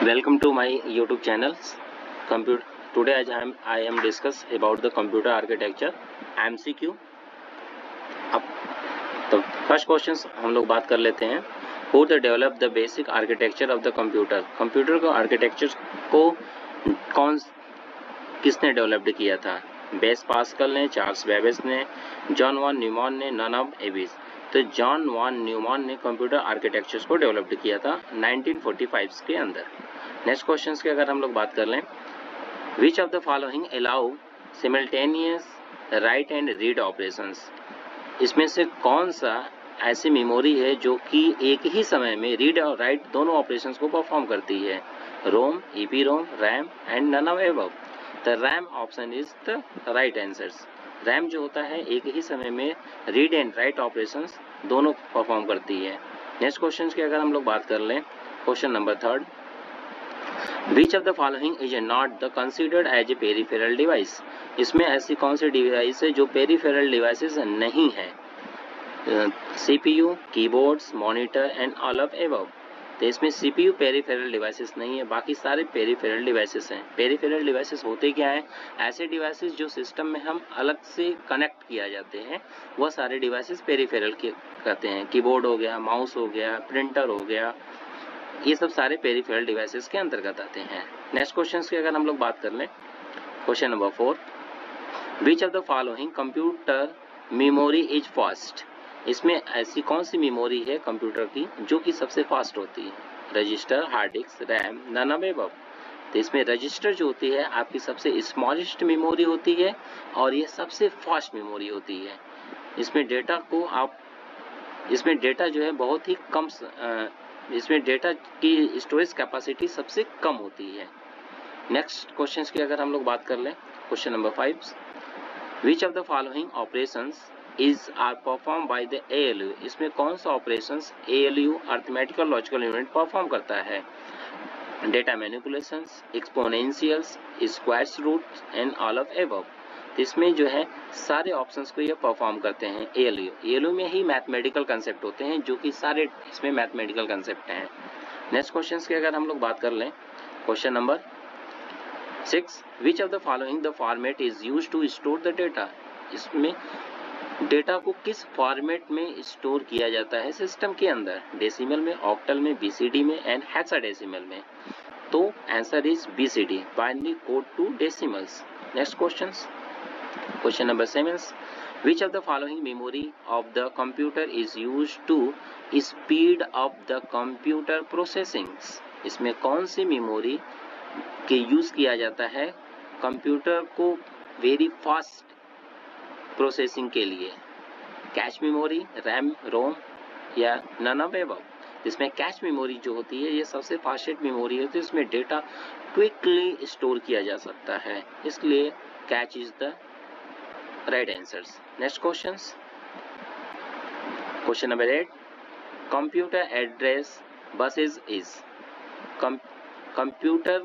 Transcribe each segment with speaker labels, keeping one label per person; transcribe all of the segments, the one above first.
Speaker 1: Welcome to my YouTube channel. Today I am discuss about the computer architecture MCQ. अब तो first question हम लोग बात कर लेते हैं. Who to develop the basic architecture of the computer? Computer को आर्किटेक्चर को किसने डेवलप्ड किया था? बेस पास्कल ने, चार्ल्स बेबेज ने, जॉन वॉन न्यूमैन ने, नन ऑफ एबिस. तो जॉन वॉन न्यूमैन ने कंप्यूटर आर्किटेक्चर्स को डेवलप्ड किया था 1945 के अंदर. नेक्स्ट क्वेश्चन की अगर हम लोग बात कर लें, विच of the following allow simultaneous right and read operations? इसमें से कौन सा ऐसी मेमोरी है जो कि एक ही समय में रीड और राइट दोनों ऑपरेशंस को परफॉर्म करती है? ROM, EPROM, RAM and none of above. The RAM option is the right answers. RAM जो होता है एक ही समय में रीड एंड राइट ऑपरेशंस दोनों परफॉर्म करती है. नेक्स्ट क्वेश्चन की अगर हम लोग बात कर लें, question number 3, which of the following is not the considered as a peripheral device? इसमें ऐसी कौन सी डिवाइस है जो पेरिफेरल डिवाइसेस नहीं है? CPU, keyboards, monitor and all of above. तो इसमें सीपीयू पेरिफेरल डिवाइसेस नहीं है, बाकी सारे पेरिफेरल डिवाइसेस हैं. पेरिफेरल डिवाइसेस होते क्या हैं? ऐसे डिवाइसेस जो सिस्टम में हम अलग से कनेक्ट किया जाते हैं, वह सारे डिवाइसेस पेरिफेरल कहते हैं. कीबोर्ड हो गया, माउस हो गया, प्रिंटर हो गया, ये सब सारे पेरिफेरल डिवाइसेस के अंतर्गत आते हैं. नेक्स्ट क्वेश्चन की अगर हम लोग बात कर लें, question number 4, which of the following computer memory is fast? इसमें ऐसी कौन सी मेमोरी है कंप्यूटर की जो कि सबसे फास्ट होती है? Register, hard disk, RAM, none of above. तो इसमें रजिस्टर जो होती है आपकी सबसे स्मॉलेस्ट मेमोरी होती है और ये सबसे फास्ट मेमोरी होती है. इसमें डेटा जो है बहुत ही कम, इसमें डेटा की स्टोरेज कैपेसिटी सबसे कम होती है. नेक्स्ट क्वेश्चन की अगर हम लोग बात कर लें, question number 5, which of the following operations is are perform by the ALU? इसमें कौन सा operations ALU arithmetical logical unit perform करता है? Data manipulations, exponentials, squares roots and all of above. इसमें जो है सारे ऑप्शंस को ये परफॉर्म करते हैं ALU. ALU में ही मैथमेटिकल कंसेप्ट होते हैं जो कि सारे इसमें मैथमेटिकल कंसेप्ट हैं. नेक्स्ट क्वेश्चन की अगर हम लोग बात कर लें, question number 6, which of the following the format is used to store the data? इसमें डेटा को किस फॉर्मेट में स्टोर किया जाता है सिस्टम के अंदर? डेसिमल में, ऑक्टल में, BCD में एंड हेक्साडेसिमल में. तो answer is BCD, binary code to decimals. Next question number 7, which of the following memory of the computer is used to speed up the computer processing? इसमें कौन सी memory के use किया जाता है computer को very fast processing के लिए? Cache memory, RAM, रोम या नन ऑफ एबव. इसमें कैश मेमोरी जो होती है ये सबसे फास्टेस्ट मेमोरी होती है, इसमें डेटा क्विकली स्टोर किया जा सकता है, इसलिए cash is the right answers. Next question number 8, computer address buses is. Computer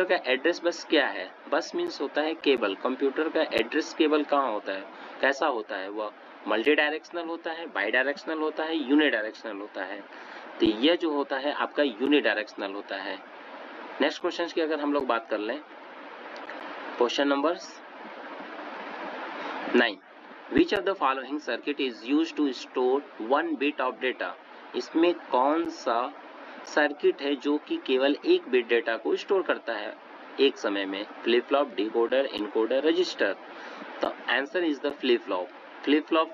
Speaker 1: का एड्रेस बस क्या है? बस मीन्स होता है केबल. कंप्यूटर का एड्रेस केबल कहाँ होता है, कैसा होता है? वह मल्टी डायरेक्शनल होता है, बाई डायरेक्शनल होता है, यूनिडायरेक्शनल होता है. तो यह जो होता है आपका यूनिडायरेक्शनल होता है. नेक्स्ट क्वेश्चन की अगर हम लोग बात कर लें, question number 9, which of the following circuit is used to store 1 bit of data? इसमें कौन सा सर्किट है जो कि केवल 1 बिट डेटा को स्टोर करता है एक समय में? Flip flop, decoder, encoder, register. तो answer is the flip flop. Flip flop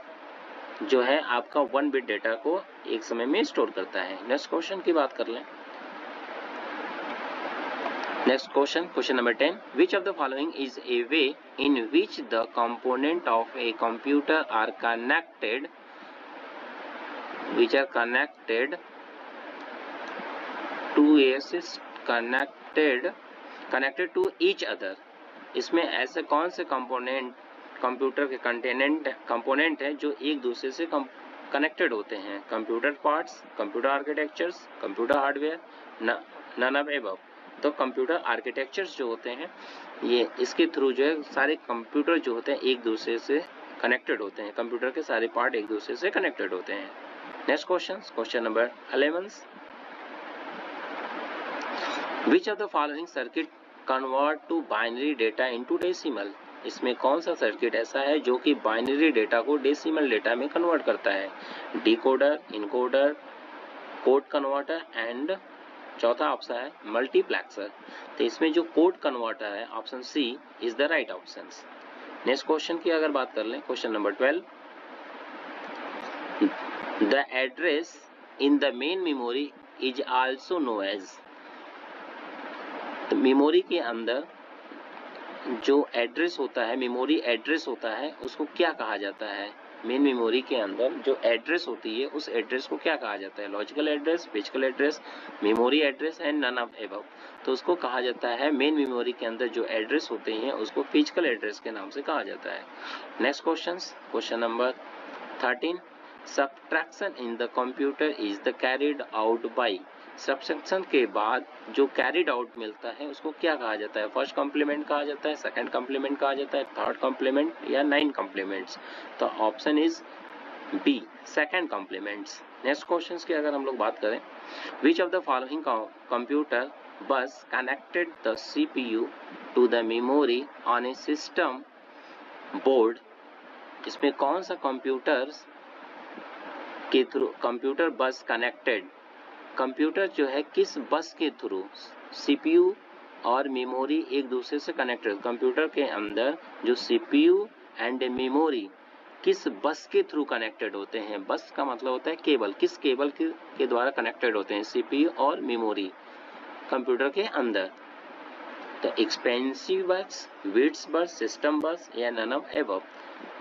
Speaker 1: जो है आपका 1 बिट डेटा को एक समय में स्टोर करता है. नेक्स्ट क्वेश्चन की बात कर लें, next question number 10, which of the following is a way in which the component of a computer are connected connected to each other? इसमें ऐसे कौन से कंप्यूटर के कंपोनेंट है जो एक दूसरे से कनेक्टेड होते हैं? Computer parts, computer architectures, computer hardware, none of above. तो कंप्यूटर आर्किटेक्चर्स जो होते हैं ये इसके थ्रू जो है सारे कंप्यूटर जो होते हैं एक दूसरे से कनेक्टेड होते हैं. कंप्यूटर के सारे पार्ट एक दूसरे से कनेक्टेड होते हैं. Next question number 11, which of the following circuit convert to binary data into decimal, इसमें कौन सा सर्किट ऐसा है जो कि बाइनरी डेटा को डेसिमल डेटा में कन्वर्ट करता है? Decoder, encoder, code converter and चौथा ऑप्शन है मल्टीप्लेक्सर। तो इसमें जो कोड कन्वर्टर है option C is the right option. Next question की अगर बात कर लें, question number 12, the address in the main memory is also known as, तो मेमोरी के अंदर जो एड्रेस होता है, मेमोरी एड्रेस होता है, उसको क्या कहा जाता है? मेन मेमोरी के अंदर जो एड्रेस होती है उस एड्रेस को क्या कहा जाता है? Logical address, physical address, memory address and none of above. तो उसको कहा जाता है, मेन मेमोरी के अंदर जो एड्रेस होते हैं उसको फिजिकल एड्रेस के नाम से कहा जाता है। Next question number 13, subtraction in the computer is the carried out by, subtraction के बाद जो कैरिड आउट मिलता है उसको क्या कहा जाता है? फर्स्ट कॉम्प्लीमेंट कहा जाता है, सेकंड कॉम्प्लीमेंट कहा जाता है, थर्ड कॉम्प्लीमेंट या 9 कॉम्प्लीमेंट्स? तो option is B, second complements. Next questions की अगर हम लोग बात करें, which of the following computer bus connected the CPU to the memory on a system board, इसमें कौन सा कंप्यूटर के through computer bus connected, computer जो है किस बस के थ्रू सीपीयू और मेमोरी एक दूसरे से कनेक्टेड, कंप्यूटर के अंदर जो सीपीयू एंड मेमोरी किस बस के थ्रू कनेक्टेड होते हैं? बस का मतलब होता है केबल, किस केबल के द्वारा कनेक्टेड होते हैं सीपीयू और मेमोरी कंप्यूटर के अंदर? तो एक्सपेंसिव बस, विड्स बस, सिस्टम बस या नन ऑफ एबव?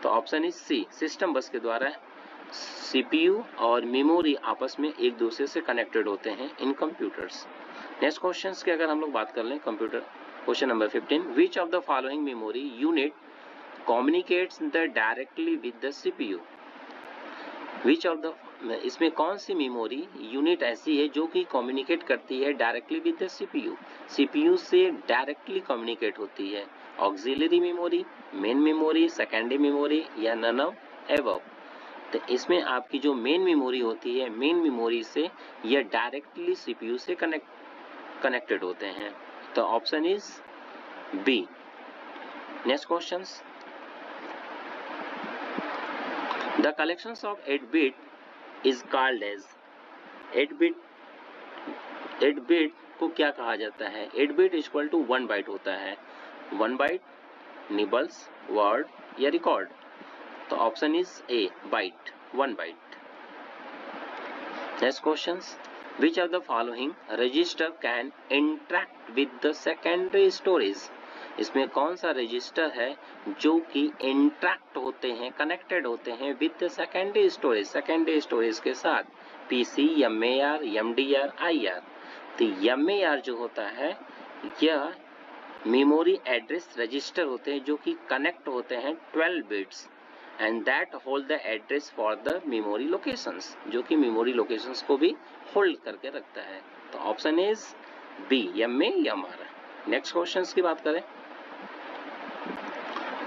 Speaker 1: तो ऑप्शन इज सी, सिस्टम बस के द्वारा सीपीयू और मेमोरी आपस में एक दूसरे से कनेक्टेड होते हैं इन कंप्यूटर्स। नेक्स्ट क्वेश्चंस की अगर हम लोग बात कर लें, computer question number 15, which of the following memory unit communicates the directly with the CPU, which of the, इसमें कौन सी मेमोरी यूनिट ऐसी है जो कि कम्युनिकेट करती है directly with the CPU, CPU से डायरेक्टली कम्युनिकेट होती है? Auxiliary memory, main memory, secondary memory या नन ऑफ एबव? तो इसमें आपकी जो मेन मेमोरी होती है, मेन मेमोरी से यह डायरेक्टली सीपीयू से कनेक्टेड होते हैं। तो option is B. Next questions, the collections of 8 bit is called as, 8 bit को क्या कहा जाता है? 8 बिट इक्वल टू 1 बाइट होता है, 1 बाइट, निबल्स, वर्ड या रिकॉर्ड? तो option is A, byte, 1 byte. Next questions, which of the following register can interact with the secondary storage, इसमें कौन सा रजिस्टर है जो कि इंटरैक्ट होते हैं, कनेक्टेड होते हैं with the secondary storage, secondary storage के साथ? PC, MAR, MDR, IR? तो एमएआर जो होता है यह मेमोरी एड्रेस रजिस्टर होते हैं जो कि कनेक्ट होते हैं 12 bits and that hold the address for the memory locations, जो कि मेमोरी लोकेशंस को भी होल्ड करके रखता है। तो ऑप्शन इज बी, एम में एम आ रहा है। नेक्स्ट क्वेश्चंस की बात करें,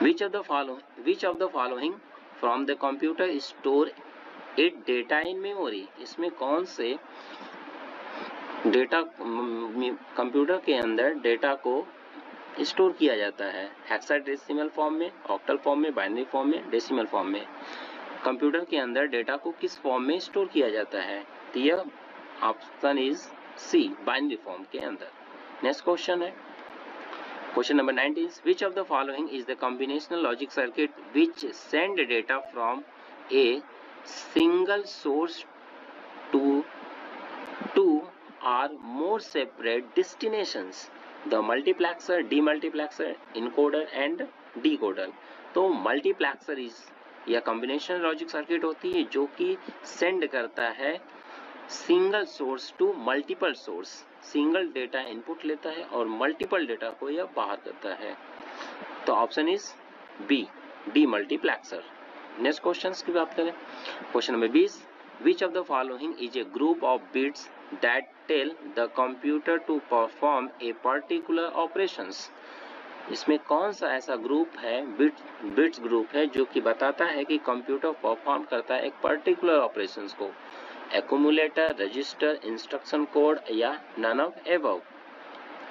Speaker 1: which of the following from the computer store it data in memory, इसमें कौन से डेटा कंप्यूटर के अंदर डेटा को स्टोर किया जाता है? हेक्साडेसिमल फॉर्म में, ऑक्टल फॉर्म में, बाइनरी फॉर्म में, डेसिमल फॉर्म में? कंप्यूटर के अंदर डेटा को किस फॉर्म में स्टोर किया जाता है? तो यह option is C, binary form के अंदर। नेक्स्ट क्वेश्चन है question number 19, which of the following is the combinational logic circuit which send data from a single source to or more separate destinations, the multiplexer, demultiplexer, encoder and decoder? तो multiplexer is या combination logic circuit होती है जो कि send करता है single source to multiple source, single data input लेता है और मल्टीपल डेटा को यह बाहर करता है। तो option is B, demultiplexer. Next questions की बात करें, question number 20, which of the following is a group of bits that tell the computer to perform a particular operations, इसमें कौन सा ऐसा ग्रुप है, बिट्स ग्रुप है जो कि बताता है कि कंप्यूटर परफॉर्म करता है एक पर्टिकुलर ऑपरेशंस को? एक्यूमुलेटर, रजिस्टर, इंस्ट्रक्शन कोड या नन ऑफ एबव?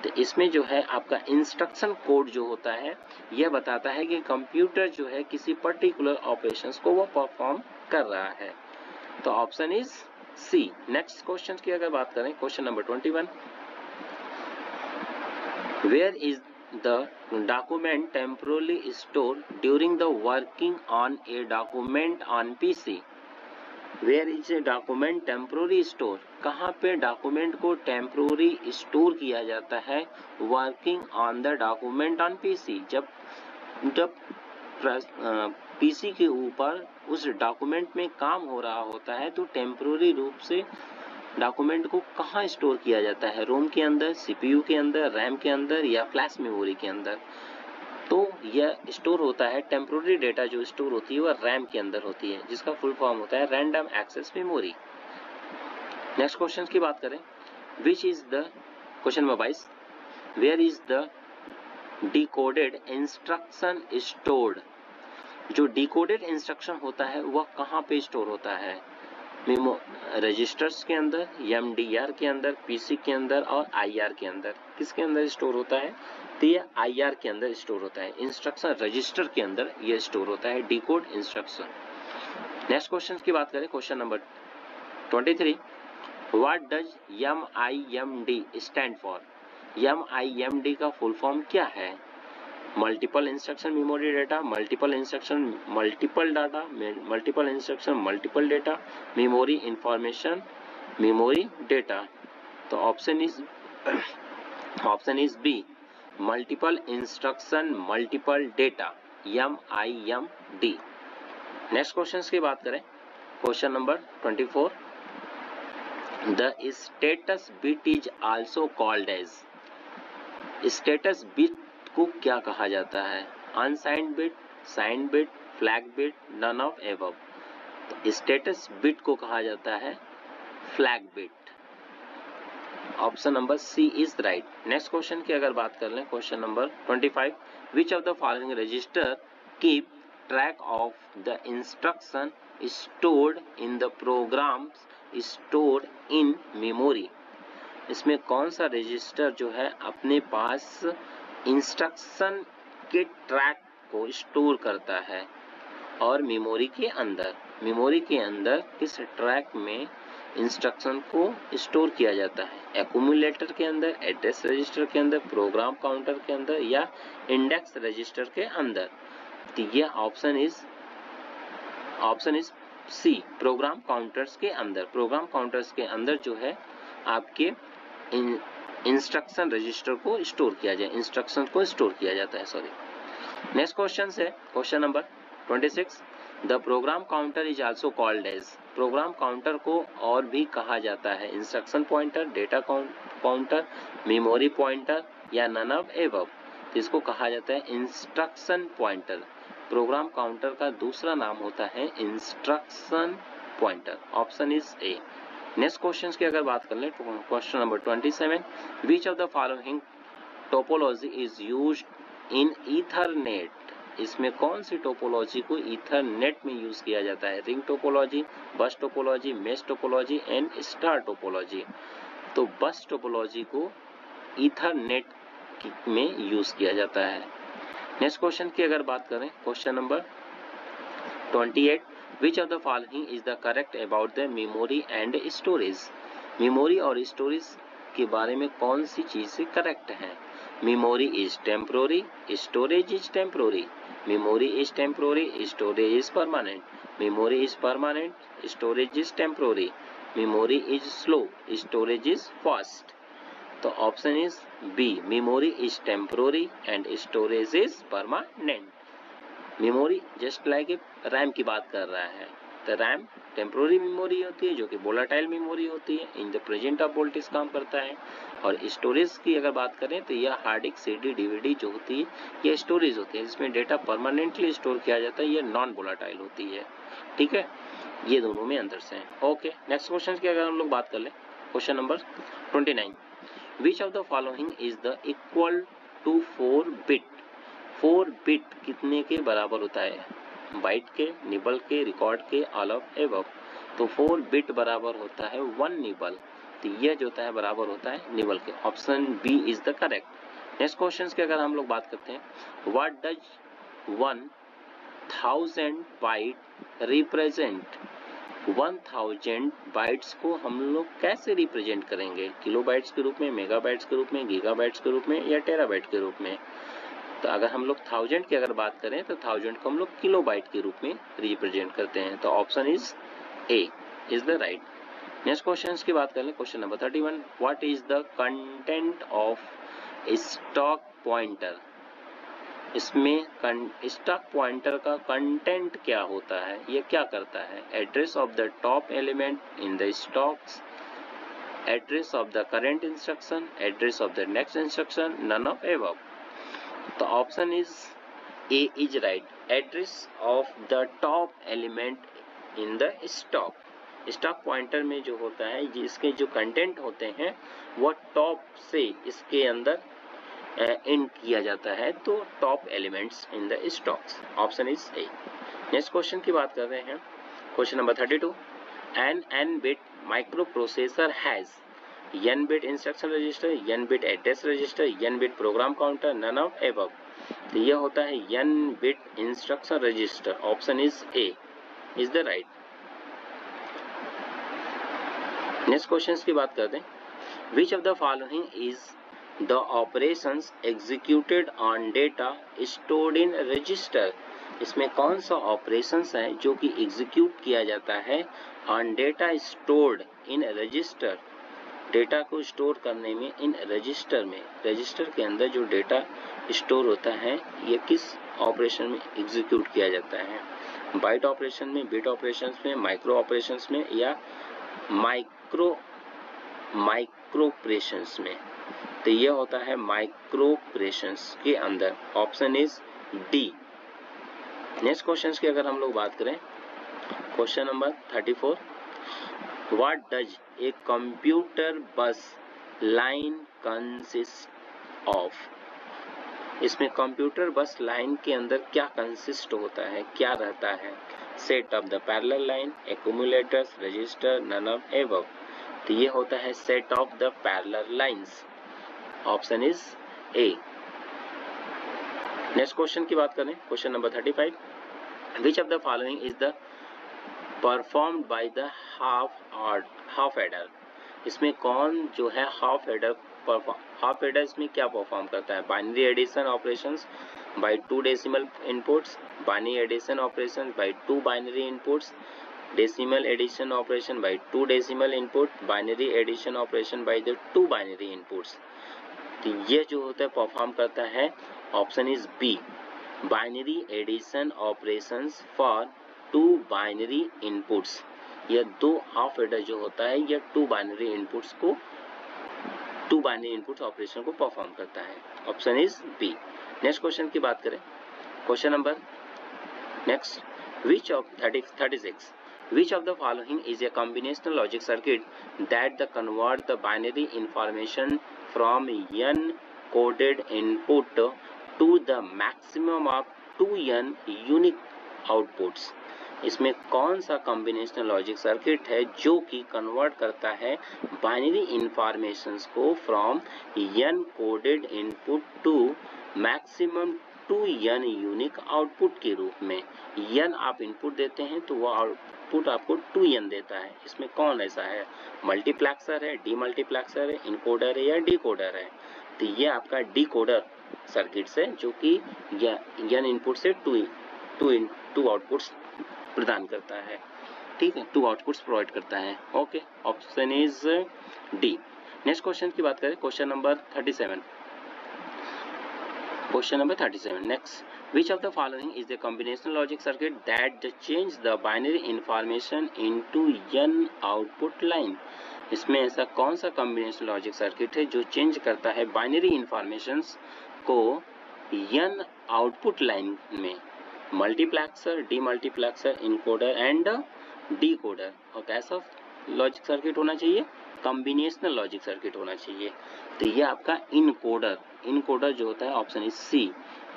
Speaker 1: तो इसमें जो है आपका इंस्ट्रक्शन कोड जो होता है यह बताता है कि कंप्यूटर जो है किसी पर्टिकुलर ऑपरेशंस को वो परफॉर्म कर रहा है। तो option is C. Next question की अगर बात करें, question number 21, where is the document temporally store during the working on a document on PC. Where is a document temporary store, कहाँ पे डॉक्यूमेंट को टेम्पोररी स्टोर किया जाता है working on the document on PC. जब PC के ऊपर उस डॉक्यूमेंट में काम हो रहा होता है तो टेम्पोररी रूप से डॉक्यूमेंट को कहाँ स्टोर किया जाता है, रोम के अंदर, सीपीयू के अंदर, रैम के अंदर या फ्लैश मेमोरी के अंदर। तो यह स्टोर होता है, टेम्पोररी डेटा जो स्टोर होती है वह रैम के अंदर होती है, जिसका फुल फॉर्म होता है random access memory. Next question की बात करें, which is the question number 22, where is the decoded instruction stored. जो डिकोडेड इंस्ट्रक्शन होता है वह कहाँ पे स्टोर होता है, मेमो रजिस्टर्स के अंदर, एमडीआर के अंदर, पीसी के अंदर और आईआर के अंदर। किसके अंदर स्टोर होता है, तो ये आईआर के अंदर स्टोर होता है, इंस्ट्रक्शन रजिस्टर के अंदर ये स्टोर होता है डिकोड इंस्ट्रक्शन। नेक्स्ट क्वेश्चन की बात करें, question number 23, what does MIMD stand for. MIMD का फुल फॉर्म क्या है, multiple instruction memory data, multiple instruction multiple data, multiple instruction multiple data, memory information memory data. तो option is B, multiple instruction multiple data, MIMD। Next question की बात करें, question number 24, the status bit is also called as. Status bit को क्या कहा जाता है, unsigned bit, signed bit, flag bit, none of above. तो स्टेटस बिट को कहा जाता है flag bit. Option number C is right. Next question की अगर बात कर लें, question number 25, which of the following register keep track of the instruction stored in the programs stored in memory. इसमें कौन सा रजिस्टर जो है अपने पास इंस्ट्रक्शन के ट्रैक को स्टोर करता है और मेमोरी के अंदर किस ट्रैक में इंस्ट्रक्शन को स्टोर किया जाता है, एक्यूमुलेटर के अंदर, एड्रेस रजिस्टर के अंदर, प्रोग्राम काउंटर के अंदर या इंडेक्स रजिस्टर के अंदर। तो यह option is C, program counters के अंदर। प्रोग्राम काउंटर्स के अंदर जो है आपके इंस्ट्रक्शन रजिस्टर को स्टोर किया जाता है, सॉरी। नेक्स्ट क्वेश्चन है question number 26, the program counter is also called as. Program counter को और भी कहा जाता है instruction pointer, data counter, memory pointer या नन ऑफ एबव। तो इसको कहा जाता है इंस्ट्रक्शन पॉइंटर। प्रोग्राम काउंटर का दूसरा नाम होता है instruction pointer. Option is A. Next question की अगर बात कर लें, question number 27, which of the following topology is used in Ethernet. इसमें कौन सी टोपोलॉजी को ईथरनेट में यूज किया जाता है, रिंग टोपोलॉजी, बस topology, mesh topology and star topology. तो बस टोपोलॉजी को ईथरनेट में यूज किया जाता है। नेक्स्ट क्वेश्चन की अगर बात करें, question number 28, which of the following is the correct about the memory and storage. Memory और स्टोरेज के बारे में कौन सी चीजें करेक्ट हैं, memory is temporary, storage is temporary, memory is temporary, storage is permanent, memory is permanent, storage is temporary, memory is slow, storage is fast. तो option is B, memory is temporary and storage is permanent. Memory just like RAM की बात कर रहा है, तो RAM temporary memory होती है जो कि वोलेटाइल मेमोरी होती है, in the present of voltage काम करता है। और स्टोरेज की अगर बात करें तो यह हार्ड डिस्क, सीडी, डीवीडी जो होती है यह स्टोरेज होती है जिसमें डेटा परमानेंटली स्टोर किया जाता है, यह नॉन वोलेटाइल होती है। ठीक है, ये दोनों में अंतर से हैं। ओके, नेक्स्ट क्वेश्चन की अगर हम लोग बात कर लें, question number 29, which of the following is the equal to 4 bit. 4 bit कितने के बराबर होता है, बाइट के, निबल के, रिकॉर्ड के, ऑल ऑफ एबव। तो 4 बिट बराबर होता है 1 निबल। तो यह जो होता है बराबर होता है निबल के। Option B is the correct. Next question की अगर हम लोग बात करते हैं, what does 1000 byte represent? 1000 bytes को हम लोग कैसे रिप्रेजेंट करेंगे? किलोबाइट्स के रूप में, मेगाबाइट्स के रूप में, गीगाबाइट्स के रूप में या टेराबाइट के रूप में? तो अगर हम लोग 1000 की अगर बात करें तो 1000 को हम लोग किलोबाइट के रूप में रिप्रेजेंट करते हैं। तो option is A is the right. Next question की बात कर लें, question number 31, what is the content of stack pointer? इसमें स्टॉक पॉइंटर का कंटेंट क्या होता है, ये क्या करता है? Address of the top element in the stacks, address of the current instruction, address of the next instruction, none of above. तो option is A is right, address of the top element in the stock. Stock pointer में जो होता है, इसके जो content होते हैं वो टॉप से इसके अंदर इन किया जाता है, तो top elements in the stocks. Option is A. Next question की बात कर रहे हैं, question number 32, n bit microprocessor has n bit instruction register, n bit address register, n bit program counter, none of above. तो यह होता है n bit instruction register. Option is A is the right. Next question की बात करते हैं, which of the following is the operations executed on data stored in register? इसमें कौन सा ऑपरेशंस है जो कि एग्जीक्यूट किया जाता है on data stored in register? Data को स्टोर करने में इन रजिस्टर में, रजिस्टर के अंदर जो डेटा स्टोर होता है ये किस ऑपरेशन में एग्जीक्यूट किया जाता है? बाइट ऑपरेशन में, बिट ऑपरेशंस में, माइक्रो ऑपरेशंस में या माइक्रो ऑपरेशंस में? तो ये होता है माइक्रो ऑपरेशंस के अंदर। Option is D. Next question की अगर हम लोग बात करें, question number 34, what does a computer bus line consist of? इसमें कंप्यूटर बस लाइन के अंदर क्या कंसिस्ट होता है, क्या रहता है? Set of the parallel line, accumulators, register, none of above. तो ये होता है set of the parallel lines. Option is A. Next question की बात करें, question number 35, which of the following is the performed by the half adder? इसमें कौन जो है हाफ एडर हाफ एडर इसमें क्या परफॉर्म करता है? Binary addition operations by 2 decimal inputs, binary addition operations by 2 binary inputs, decimal addition operation by 2 decimal input, binary addition operation by the 2 binary inputs. तो ये जो होता है परफॉर्म करता है, option is B, binary addition operations for 2 binary inputs. यह 2 half adder जो होता है यह 2 बाइनरी इनपुट्स को, 2 बाइनरी इनपुट्स ऑपरेशन को परफॉर्म करता है। Option is B. Next question की बात करें, question number next, which of 36, which of the following is a combinational logic circuit that convert the binary information from n coded input to the maximum of 2n unique outputs? इसमें कौन सा combinational logic circuit है जो कि convert करता है binary informations को from n coded input to maximum 2n unique output के रूप में? n आप इनपुट देते हैं तो वो आउटपुट आपको 2n देता है। इसमें कौन ऐसा है? मल्टीप्लेक्सर है, डीमल्टीप्लेक्सर है, इनकोडर है या डिकोडर है? तो ये आपका डिकोडर सर्किट्स है जो कि n इनपुट से 2 आउटपुट्स प्रदान करता है। ठीक है, 2 आउटपुट्स प्रोवाइड करता है। Okay, option is D. Next question की बात करें, question number 37, Question number 37. Next, which of the following is the combinational logic circuit that change the binary information into n output line? इसमें ऐसा कौन सा combination logic circuit है जो change करता है बाइनरी इंफॉर्मेशंस को n आउटपुट लाइन में? Multiplexer, demultiplexer, encoder and decoder. और कैसा लॉजिक सर्किट होना चाहिए? कॉम्बिनेशनल लॉजिक सर्किट होना चाहिए। तो ये आपका इनकोडर जो होता है, ऑप्शन इज सी,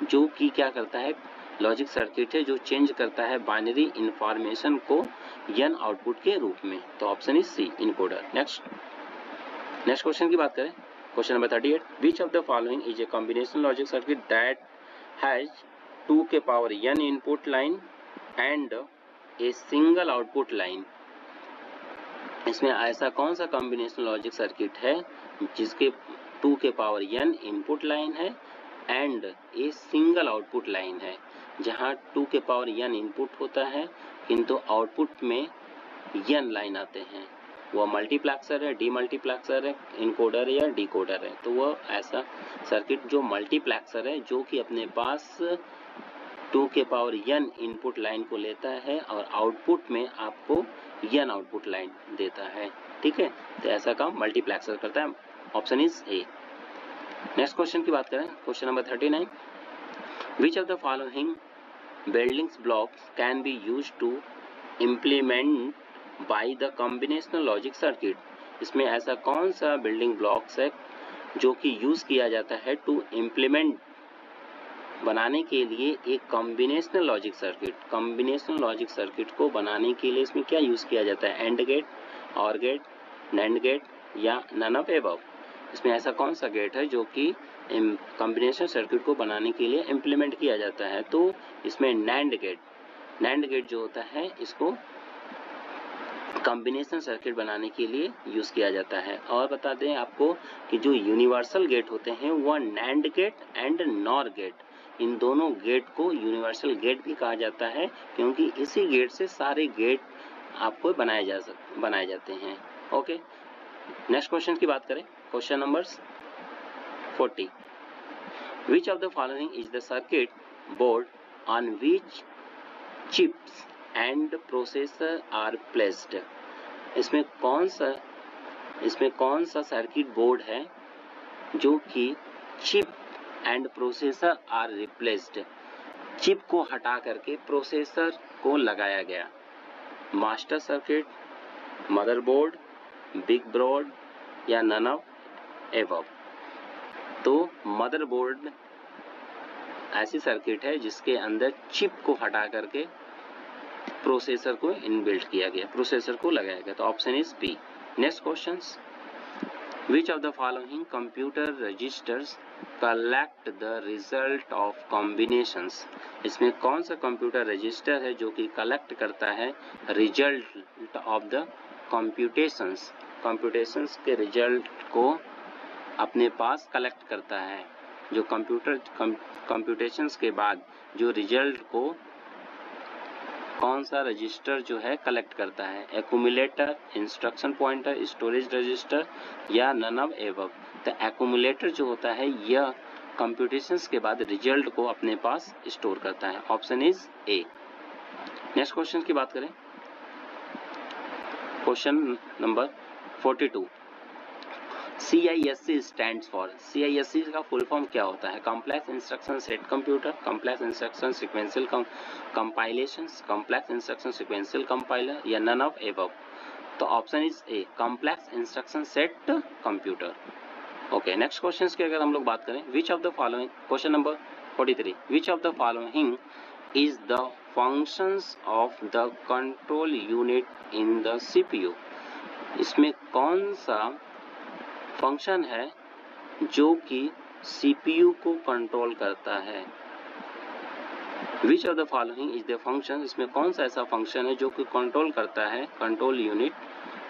Speaker 1: जो कि क्या करता है, लॉजिक सर्किट है जो चेंज करता है बाइनरी इंफॉर्मेशन को n आउटपुट के रूप में। तो option is C, encoder. Next next question की बात करें, question number 38, which of the following is a combination logic circuit that has 2 के power n input line and a single output line. इसमें ऐसा कौन सा कॉम्बिनेशन लॉजिक सर्किट है जिसके 2 के पावर n इनपुट लाइन है and a single output line है, जहां 2 के पावर n इनपुट होता है किंतु आउटपुट में n लाइन आते हैं। वह मल्टीप्लेक्सर है, डीमल्टीप्लेक्सर है, इनकोडर है या डिकोडर है। तो वह ऐसा सर्किट जो मल्टीप्लेक्सर है, जो कि अपने पास 2 के पावर n इनपुट लाइन को लेता है और आउटपुट में आपको n आउटपुट लाइन देता है। ठीक है, तो ऐसा काम मल्टीप्लेक्सर करता है। Option is A. Next question की बात करें, question number 39, which of the following building blocks can be used to implement by the combinational logic circuit. इसमें ऐसा कौन सा बिल्डिंग ब्लॉक्स है जो कि यूज किया जाता है टू इम्प्लीमेंट बनाने के लिए एक combinational logic circuit. Combinational logic circuit को बनाने के लिए इसमें क्या यूज किया जाता है, एंड गेट, और गेट, नैंड गेट या नन ऑफ एबव। इसमें ऐसा कौन सा गेट है जो कि कॉम्बिनेशन सर्किट को बनाने के लिए इम्प्लीमेंट किया जाता है, तो इसमें नैंड गेट जो होता है इसको कॉम्बिनेशन सर्किट बनाने के लिए यूज किया जाता है। और बता दें आपको कि जो यूनिवर्सल गेट होते हैं वह NAND gate and NOR gate, इन दोनों गेट को यूनिवर्सल गेट भी कहा जाता है, क्योंकि इसी गेट से सारे गेट आपको बनाए जाते हैं। ओके, नेक्स्ट क्वेश्चन की बात करें, question number 40, which of the following is the circuit board on which chips and processor are placed. इसमें कौन सा सर्किट बोर्ड है जो कि chip and processor are replaced, chip को हटा करके प्रोसेसर को लगाया गया। Master circuit, motherboard, big board या नन ऑफ एबव। तो मदरबोर्ड ऐसी सर्किट है जिसके अंदर चिप को हटा करके प्रोसेसर को इनबिल्ट किया गया, प्रोसेसर को लगाया गया। तो option is B. Next questions, which of the following computer registers collect the result of combinations. इसमें कौन सा कंप्यूटर रजिस्टर है जो कि कलेक्ट करता है रिजल्ट ऑफ द कंप्यूटेशंस के रिजल्ट को अपने पास कलेक्ट करता है। जो कंप्यूटेशंस के बाद जो रिजल्ट को कौन सा रजिस्टर जो है कलेक्ट करता है, accumulator, instruction pointer, storage register या नन ऑफ एबव। तो एक्यूमुलेटर जो होता है यह कंप्यूटेशंस के बाद रिजल्ट को अपने पास स्टोर करता है। Option is A. Next question की बात करें, question number 42, CISC stands for. CISC का फुल फॉर्म क्या होता है, complex instruction set computer, complex instruction sequential compilations, complex instruction sequential compiler या नन ऑफ एबव। तो option is A, complex instruction set computer. Okay, next question की अगर हम लोग बात करें, which of the following, question number 43, which of the following is the functions of the control unit in the CPU। इसमें कौन सा फंक्शन है जो कि CPU को कंट्रोल करता है। विच of the following is the function, इसमें कौन सा ऐसा फंक्शन है जो कि कंट्रोल करता है कंट्रोल यूनिट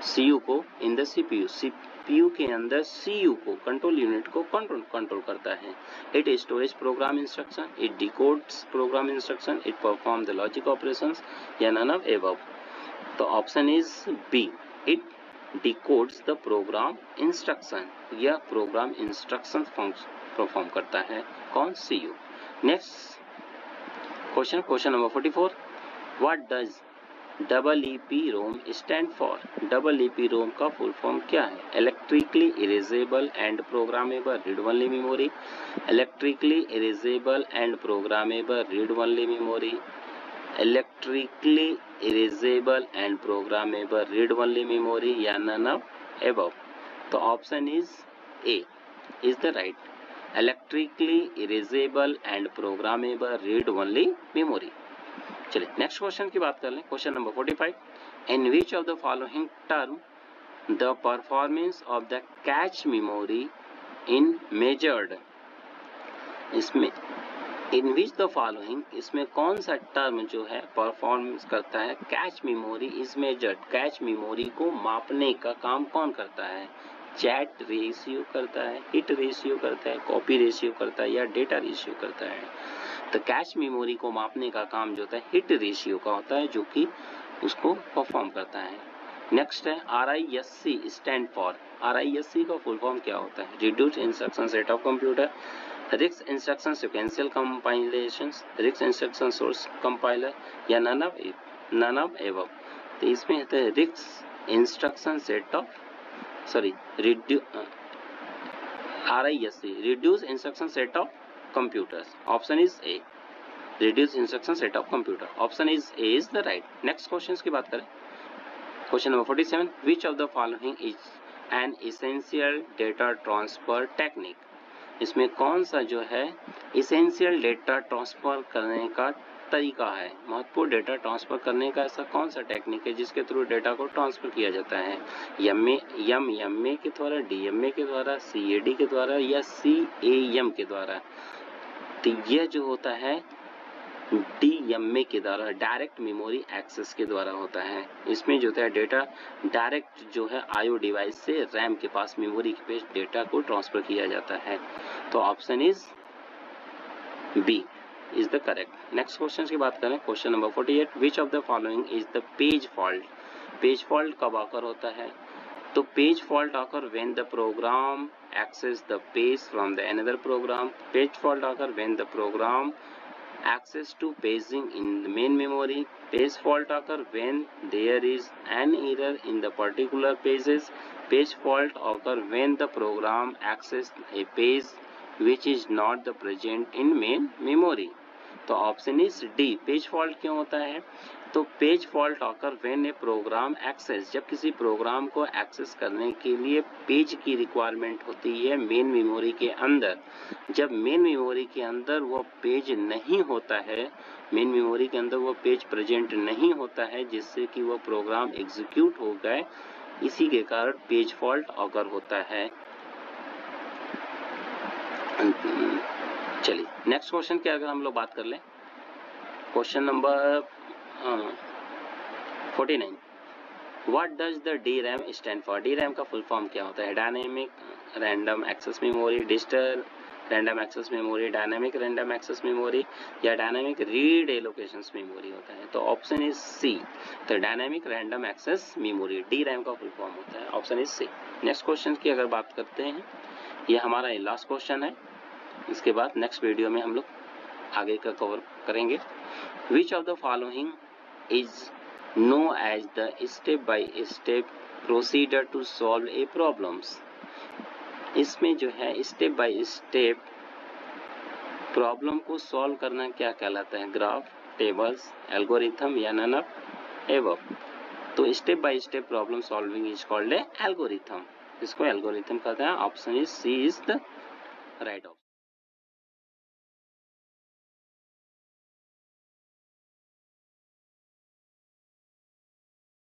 Speaker 1: CU को इन द CPU के अंदर CU को, कंट्रोल यूनिट को कंट्रोल करता है। It storage program instruction, it decodes program instruction, it perform the logic operations या नन ऑफ एबव। तो option is B, it decodes the program instruction, यह program instruction perform करता है कौन, CU। Next question number 44, what does EEPROM stand for. EEPROM का full form क्या है, electrically erasable and programmable read only memory, electrically erasable and programmable read only memory, electrically erasable and programmable read only memory या none of above. तो option is A is the right, electrically erasable and programmable read only memory. चलिए next question की बात कर लें, question number 45, in which of the following term the performance of the cache memory in measured, इसमें इन which the following, इसमें कौन सा term जो है परफॉर्मेंस करता है, cache memory is measured, cache memory को मापने का काम कौन करता है, चैट रेशियो करता है, हिट रेशियो करता है, कॉपी रेशियो करता है या डेटा रेशियो करता है। तो कैच मेमोरी को मापने का काम जो होता है हिट रेशियो का होता है, जो कि उसको परफॉर्म करता है। नेक्स्ट है RISC स्टैंड फॉर, RISC का फुल फॉर्म क्या होता है, reduce instruction set of computer, रिक्स इंस्ट्रक्शन सीक्वेंशियल कंपाइलेशंस, रिक्स इंस्ट्रक्शन सोर्स कंपाइलर या नन ऑफ एबव। तो इसमें होता है रिक्स instruction set of RISC reduce instruction set of computers. Option is A. Reduce instruction set of computer. Option is A is the right. Next questions की बात करें. Question number 47. Which of the following is an essential data transfer technique? इसमें कौन सा जो है essential data transfer करने का तरीका है, महत्वपूर्ण डेटा ट्रांसफर करने का ऐसा कौन सा टेक्निक है जिसके थ्रू डेटा को ट्रांसफर किया जाता है, MA के द्वारा, DMA के द्वारा, CAD के द्वारा या CAM के द्वारा। तो यह जो होता है DMA के द्वारा, डायरेक्ट मेमोरी एक्सेस के द्वारा होता है। इसमें जो है डेटा डायरेक्ट जो है IO डिवाइस से रैम के पास मेमोरी के पेज डेटा को ट्रांसफर किया जाता है। तो option is B is the correct. Next questions की बात करें. Question number 48. Which of the following is the page fault? Page fault कब आकर होता है? तो page fault occur when the program access the page from the another program. Page fault occur when the program access to paging in the main memory. Page fault occur when there is an error in the particular pages. Page fault occur when the program access a page which is not the present in main memory. तो option is D, page fault क्यों होता है, तो page fault occur when a program access, जब किसी programme को access करने के लिए पेज की रिक्वायरमेंट होती है मेन मेमोरी के अंदर, जब मेन मेमोरी के अंदर वो पेज नहीं होता है, मेन मेमोरी के अंदर वो पेज प्रेजेंट नहीं होता है जिससे कि वो प्रोग्राम एग्जीक्यूट हो गए, इसी के कारण पेज फॉल्ट ऑकर होता है। चलिए नेक्स्ट क्वेश्चन की अगर हम लोग बात कर लें, question number 49. What does the DRAM stand for? DRAM का फुल फॉर्म क्या होता है? Dynamic random access memory, digital random access memory, dynamic random access memory या डायनेमिक रीड एलोकेशंस मेमोरी होता है। तो ऑप्शन इज सी, तो dynamic random access memory DRAM का फुल फॉर्म होता है। Option is C. Next question की अगर बात करते हैं, ये हमारा लास्ट क्वेश्चन है, इसके बाद नेक्स्ट वीडियो में हम लोग आगे का कवर करेंगे। Which of the following is known as the step by step procedure to solve a problems? इसमें जो है स्टेप बाय स्टेप प्रॉब्लम को सॉल्व करना क्या कहलाता है? ग्राफ, टेबल्स, एल्गोरिथम या नन ऑफ एबव? तो step by step problem solving is called a algorithm, इसको एल्गोरिथम कहते हैं। Option is C is the right option.